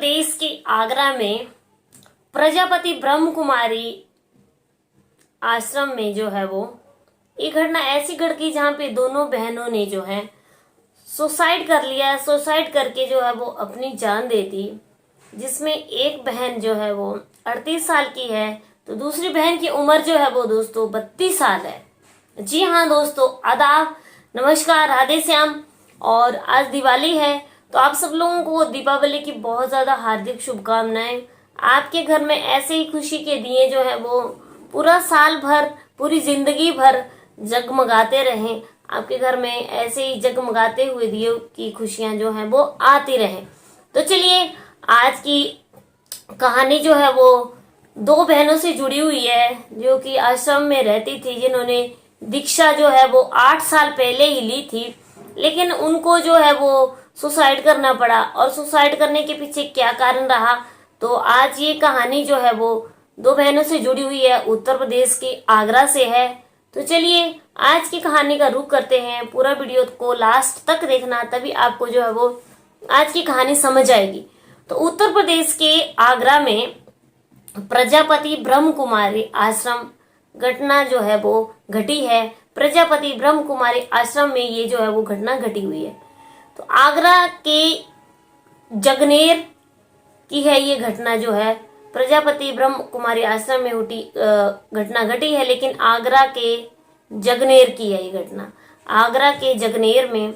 प्रदेश के आगरा में प्रजापति ब्रह्म कुमारी आश्रम में जो है वो एक घटना ऐसी घट गई जहाँ पे दोनों बहनों ने जो है सुसाइड कर लिया। सुसाइड करके जो है वो अपनी जान दे दी, जिसमें एक बहन जो है वो 38 साल की है तो दूसरी बहन की उम्र जो है वो दोस्तों 32 साल है। जी हाँ दोस्तों, आदाब, नमस्कार, राधे श्याम। और आज दिवाली है तो आप सब लोगों को दीपावली की बहुत ज़्यादा हार्दिक शुभकामनाएं। आपके घर में ऐसे ही खुशी के दिए जो है वो पूरा साल भर, पूरी जिंदगी भर जगमगाते रहें। आपके घर में ऐसे ही जगमगाते हुए दिए की खुशियां जो हैं वो आती रहें। तो चलिए, आज की कहानी जो है वो दो बहनों से जुड़ी हुई है जो कि आश्रम में रहती थी, जिन्होंने दीक्षा जो है वो 8 साल पहले ही ली थी, लेकिन उनको जो है वो सुसाइड करना पड़ा। और सुसाइड करने के पीछे क्या कारण रहा, तो आज ये कहानी जो है वो दो बहनों से जुड़ी हुई है, उत्तर प्रदेश के आगरा से है। तो चलिए आज की कहानी का रुख करते हैं। पूरा वीडियो को लास्ट तक देखना, तभी आपको जो है वो आज की कहानी समझ आएगी। तो उत्तर प्रदेश के आगरा में प्रजापति ब्रह्म कुमारी आश्रम घटना जो है वो घटी है। प्रजापति ब्रह्म कुमारी आश्रम में ये जो है वो घटना घटी हुई है। तो आगरा के जगनेर की है ये घटना जो है। प्रजापति ब्रह्म कुमारी आश्रम में घटना घटी है, लेकिन आगरा के जगनेर की है ये घटना। आगरा के जगनेर में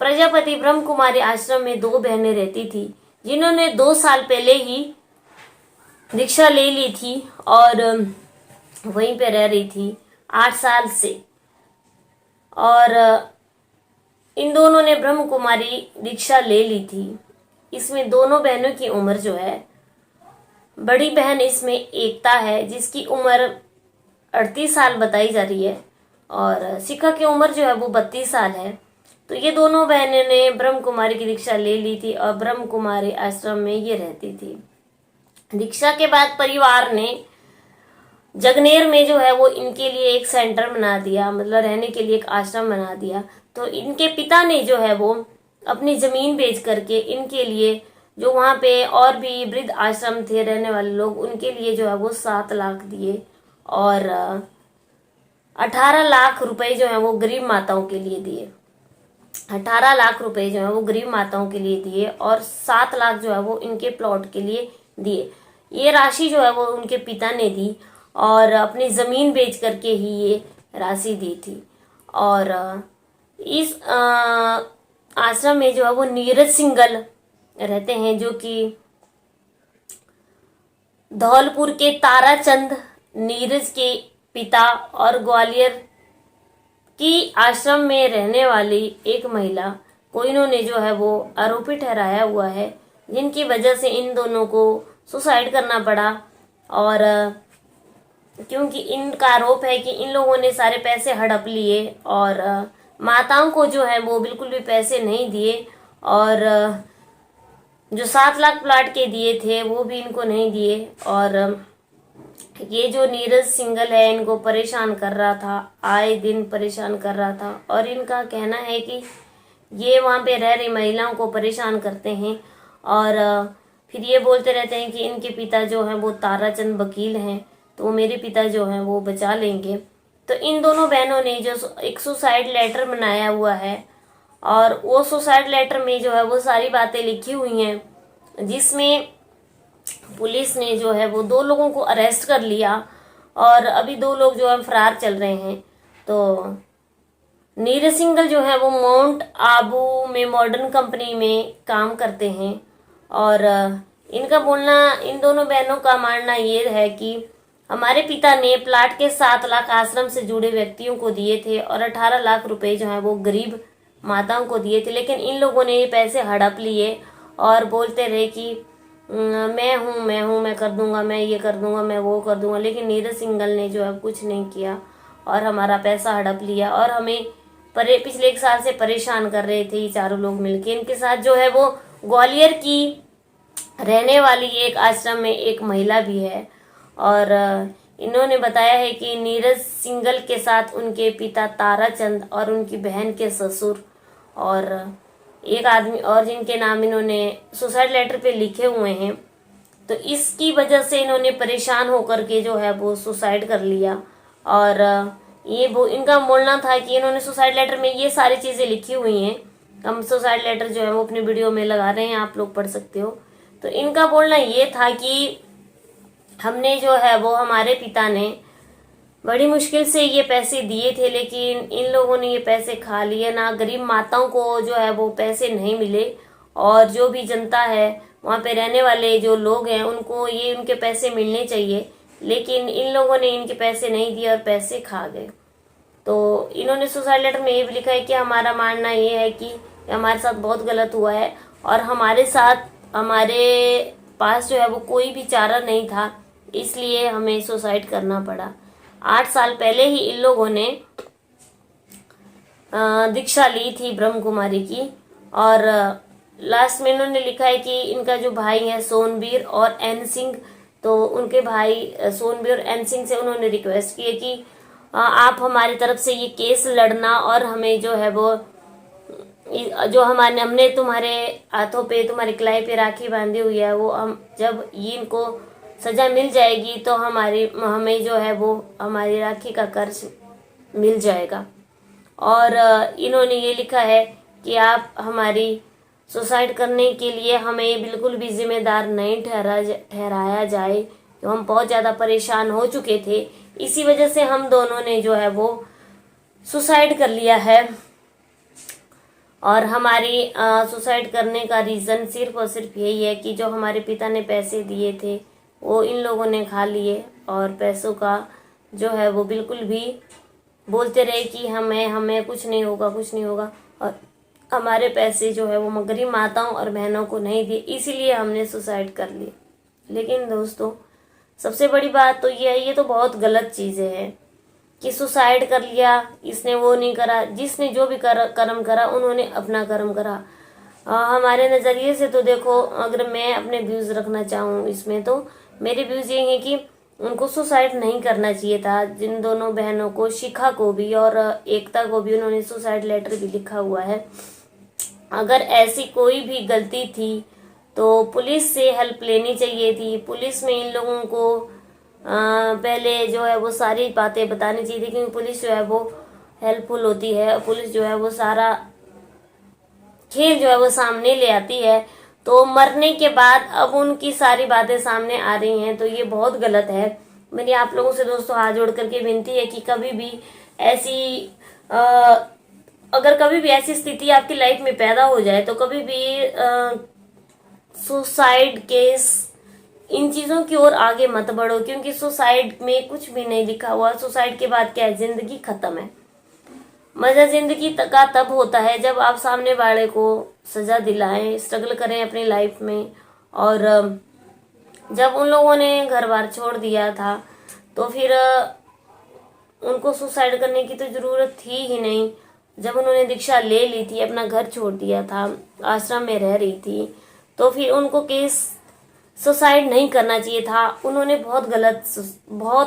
प्रजापति ब्रह्म कुमारी आश्रम में दो बहनें रहती थी, जिन्होंने 2 साल पहले ही दीक्षा ले ली थी और वहीं पे रह रही थी 8 साल से। और इन दोनों ने ब्रह्म कुमारी दीक्षा ले ली थी। इसमें दोनों बहनों की उम्र जो है, बड़ी बहन इसमें एकता है जिसकी उम्र 38 साल बताई जा रही है, और शिखा की उम्र जो है वो 32 साल है। तो ये दोनों बहनें ने ब्रह्म कुमारी की दीक्षा ले ली थी और ब्रह्म कुमारी आश्रम में ये रहती थी। दीक्षा के बाद परिवार ने जगनेर में जो है वो इनके लिए एक सेंटर बना दिया, मतलब रहने के लिए एक आश्रम बना दिया। तो इनके पिता ने जो है वो अपनी जमीन बेच करके इनके लिए, जो वहाँ पे और भी वृद्ध आश्रम थे रहने वाले लोग, उनके लिए जो है वो 7 लाख दिए और 18 लाख रुपए जो है वो गरीब माताओं के लिए दिए। 18 लाख रुपए जो है वो गरीब माताओं के लिए दिए और 7 लाख जो है वो इनके प्लॉट के लिए दिए। ये राशि जो है वो उनके पिता ने दी और अपनी जमीन बेच करके ही ये राशि दी थी। और इस आश्रम में जो है वो नीरज सिंगल रहते हैं, जो कि धौलपुर के ताराचंद नीरज के पिता और ग्वालियर की आश्रम में रहने वाली एक महिला को इन्होंने जो है वो आरोपी ठहराया हुआ है, जिनकी वजह से इन दोनों को सुसाइड करना पड़ा। और क्योंकि इनका आरोप है कि इन लोगों ने सारे पैसे हड़प लिए और माताओं को जो है वो बिल्कुल भी पैसे नहीं दिए, और जो 7 लाख प्लाट के दिए थे वो भी इनको नहीं दिए। और ये जो नीरज सिंगल है इनको परेशान कर रहा था, आए दिन परेशान कर रहा था। और इनका कहना है कि ये वहाँ पे रह रही महिलाओं को परेशान करते हैं और फिर ये बोलते रहते हैं कि इनके पिता जो हैं वो ताराचंद वकील हैं, तो मेरे पिता जो हैं वो बचा लेंगे। तो इन दोनों बहनों ने जो एक सुसाइड लेटर बनाया हुआ है, और वो सुसाइड लेटर में जो है वो सारी बातें लिखी हुई हैं, जिसमें पुलिस ने जो है वो 2 लोगों को अरेस्ट कर लिया और अभी 2 लोग जो है फरार चल रहे हैं। तो नीरज सिंगल जो है वो माउंट आबू में मॉडर्न कंपनी में काम करते हैं। और इनका बोलना, इन दोनों बहनों का मानना ये है कि हमारे पिता ने प्लाट के 7 लाख आश्रम से जुड़े व्यक्तियों को दिए थे और 18 लाख रुपए जो है वो गरीब माताओं को दिए थे, लेकिन इन लोगों ने ये पैसे हड़प लिए और बोलते रहे कि मैं हूँ, मैं कर दूंगा, मैं ये कर दूंगा, मैं वो कर दूंगा। लेकिन नीरज सिंगल ने जो है कुछ नहीं किया और हमारा पैसा हड़प लिया और हमें पिछले 1 साल से परेशान कर रहे थे ये चारों लोग मिलके। इनके साथ जो है वो ग्वालियर की रहने वाली एक आश्रम में एक महिला भी है। और इन्होंने बताया है कि नीरज सिंगल के साथ उनके पिता ताराचंद और उनकी बहन के ससुर और एक आदमी और जिनके नाम इन्होंने सुसाइड लेटर पे लिखे हुए हैं। तो इसकी वजह से इन्होंने परेशान होकर के जो है वो सुसाइड कर लिया। और ये वो इनका बोलना था कि इन्होंने सुसाइड लेटर में ये सारी चीज़ें लिखी हुई हैं। हम सुसाइड लेटर जो है वो अपनी वीडियो में लगा रहे हैं, आप लोग पढ़ सकते हो। तो इनका बोलना ये था कि हमने जो है वो, हमारे पिता ने बड़ी मुश्किल से ये पैसे दिए थे, लेकिन इन लोगों ने ये पैसे खा लिए ना। गरीब माताओं को जो है वो पैसे नहीं मिले, और जो भी जनता है वहाँ पे रहने वाले जो लोग हैं उनको ये उनके पैसे मिलने चाहिए, लेकिन इन लोगों ने इनके पैसे नहीं दिए और पैसे खा गए। तो इन्होंने सुसाइड लेटर में ये भी लिखा है कि हमारा मानना ये है कि हमारे साथ बहुत गलत हुआ है, और हमारे पास जो है वो कोई भी चारा नहीं था, इसलिए हमें सुसाइड करना पड़ा। 8 साल पहले ही इन लोगों ने दीक्षा ली थी ब्रह्म कुमारी की। और लास्ट में इन्होंने लिखा है कि इनका जो भाई है सोनबीर और एन सिंह, तो उनके भाई सोनबीर और एन सिंह से उन्होंने रिक्वेस्ट की है कि आप हमारी तरफ से ये केस लड़ना, और हमें जो है वो जो हमने तुम्हारे हाथों पे, तुम्हारी कलाई पे राखी बांधी हुई है, वो हम जब ये इनको सजा मिल जाएगी तो हमें जो है वो हमारी राखी का कर्ज मिल जाएगा। और इन्होंने ये लिखा है कि आप हमारी सुसाइड करने के लिए हमें बिल्कुल भी जिम्मेदार नहीं ठहराया जाए, तो हम बहुत ज़्यादा परेशान हो चुके थे, इसी वजह से हम दोनों ने जो है वो सुसाइड कर लिया है। और हमारी सुसाइड करने का रीज़न सिर्फ और सिर्फ यही है कि जो हमारे पिता ने पैसे दिए थे वो इन लोगों ने खा लिए, और पैसों का जो है वो बिल्कुल भी बोलते रहे कि हमें कुछ नहीं होगा, कुछ नहीं होगा, और हमारे पैसे जो है वो गरीब माताओं और बहनों को नहीं दिए, इसीलिए हमने सुसाइड कर ली। लेकिन दोस्तों, सबसे बड़ी बात तो ये है, ये तो बहुत गलत चीज़ें हैं कि सुसाइड कर लिया, इसने वो नहीं करा। जिसने जो भी कर्म करा उन्होंने अपना कर्म करा। हमारे नज़रिए से तो देखो, अगर मैं अपने व्यूज़ रखना चाहूँ इसमें, तो मेरे व्यूज़ ये हैं कि उनको सुसाइड नहीं करना चाहिए था। जिन दोनों बहनों को, शिखा को भी और एकता को भी, उन्होंने सुसाइड लेटर भी लिखा हुआ है। अगर ऐसी कोई भी गलती थी तो पुलिस से हेल्प लेनी चाहिए थी। पुलिस में इन लोगों को पहले जो है वो सारी बातें बतानी चाहिए थी, क्योंकि पुलिस जो है वो हेल्पफुल होती है। पुलिस जो है वो सारा खेल जो है वो सामने ले आती है। तो मरने के बाद अब उनकी सारी बातें सामने आ रही हैं, तो ये बहुत गलत है। मेरी आप लोगों से दोस्तों हाथ जोड़ करके विनती है कि कभी भी ऐसी अगर कभी भी ऐसी स्थिति आपकी लाइफ में पैदा हो जाए तो कभी भी सुसाइड केस, इन चीज़ों की ओर आगे मत बढ़ो, क्योंकि सुसाइड में कुछ भी नहीं लिखा हुआ। सुसाइड के बाद क्या है, जिंदगी खत्म है। मजा जिंदगी का तब होता है जब आप सामने वाले को सजा दिलाएं, स्ट्रगल करें अपनी लाइफ में। और जब उन लोगों ने घर बार छोड़ दिया था तो फिर उनको सुसाइड करने की तो जरूरत थी ही नहीं। जब उन्होंने दीक्षा ले ली थी, अपना घर छोड़ दिया था, आश्रम में रह रही थी, तो फिर उनको केस सुसाइड नहीं करना चाहिए था। उन्होंने बहुत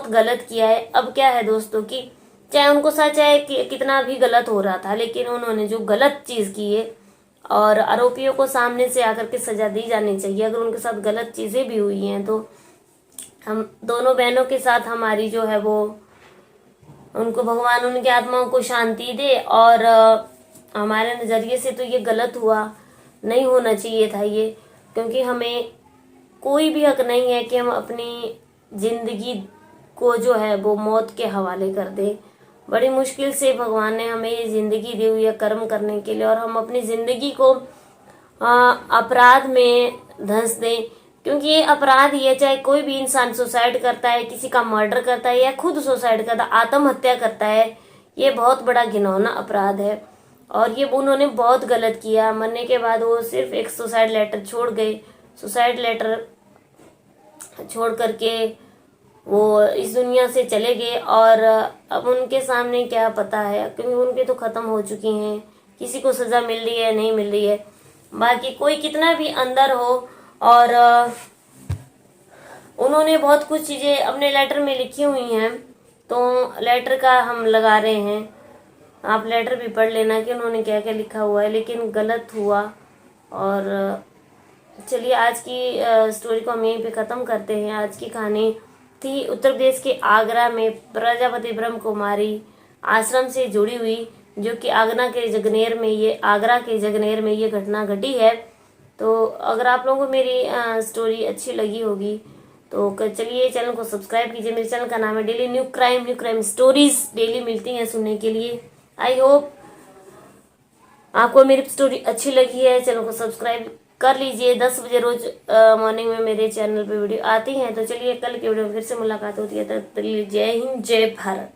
गलत किया है। अब क्या है दोस्तों कि चाहे उनको सच है कि कितना भी गलत हो रहा था, लेकिन उन्होंने जो गलत चीज़ की है, और आरोपियों को सामने से आकर के सजा दी जानी चाहिए। अगर उनके साथ गलत चीज़ें भी हुई हैं तो हम दोनों बहनों के साथ हमारी जो है वो, उनको भगवान उनकी आत्माओं को शांति दे। और हमारे नज़रिए से तो ये गलत हुआ, नहीं होना चाहिए था ये, क्योंकि हमें कोई भी हक नहीं है कि हम अपनी जिंदगी को जो है वो मौत के हवाले कर दें। बड़ी मुश्किल से भगवान ने हमें ये जिंदगी दी हुई है कर्म करने के लिए, और हम अपनी जिंदगी को अपराध में धंस दें, क्योंकि ये अपराध ही है। चाहे कोई भी इंसान सुसाइड करता है, किसी का मर्डर करता है, या खुद सुसाइड करता है, आत्महत्या करता है, ये बहुत बड़ा घिनौना अपराध है। और ये उन्होंने बहुत गलत किया। मरने के बाद वो सिर्फ एक सुसाइड लेटर छोड़ गए। सुसाइड लेटर छोड़ करके वो इस दुनिया से चले गए, और अब उनके सामने क्या पता है, क्योंकि उनके तो खत्म हो चुकी हैं। किसी को सजा मिल रही है, नहीं मिल रही है, बाकी कोई कितना भी अंदर हो। और उन्होंने बहुत कुछ चीज़ें अपने लेटर में लिखी हुई हैं, तो लेटर का हम लगा रहे हैं। आप लेटर भी पढ़ लेना कि उन्होंने क्या क्या लिखा हुआ है, लेकिन गलत हुआ। और चलिए आज की स्टोरी को हम यहीं पे ख़त्म करते हैं। आज की कहानी थी उत्तर प्रदेश के आगरा में प्रजापति ब्रह्म कुमारी आश्रम से जुड़ी हुई, जो कि आगरा के जगनेर में ये घटना घटी है। तो अगर आप लोगों को मेरी स्टोरी अच्छी लगी होगी तो चलिए चैनल को सब्सक्राइब कीजिए। मेरे चैनल का नाम है daily new crime stories, daily मिलती हैं सुनने के लिए। आई होप आपको मेरी स्टोरी अच्छी लगी है। चैनल को सब्सक्राइब कर लीजिए। 10 बजे रोज मॉर्निंग में मेरे चैनल पे वीडियो आती हैं। तो चलिए कल की वीडियो में फिर से मुलाकात होती है। तब तक के लिए जय हिंद, जय भारत।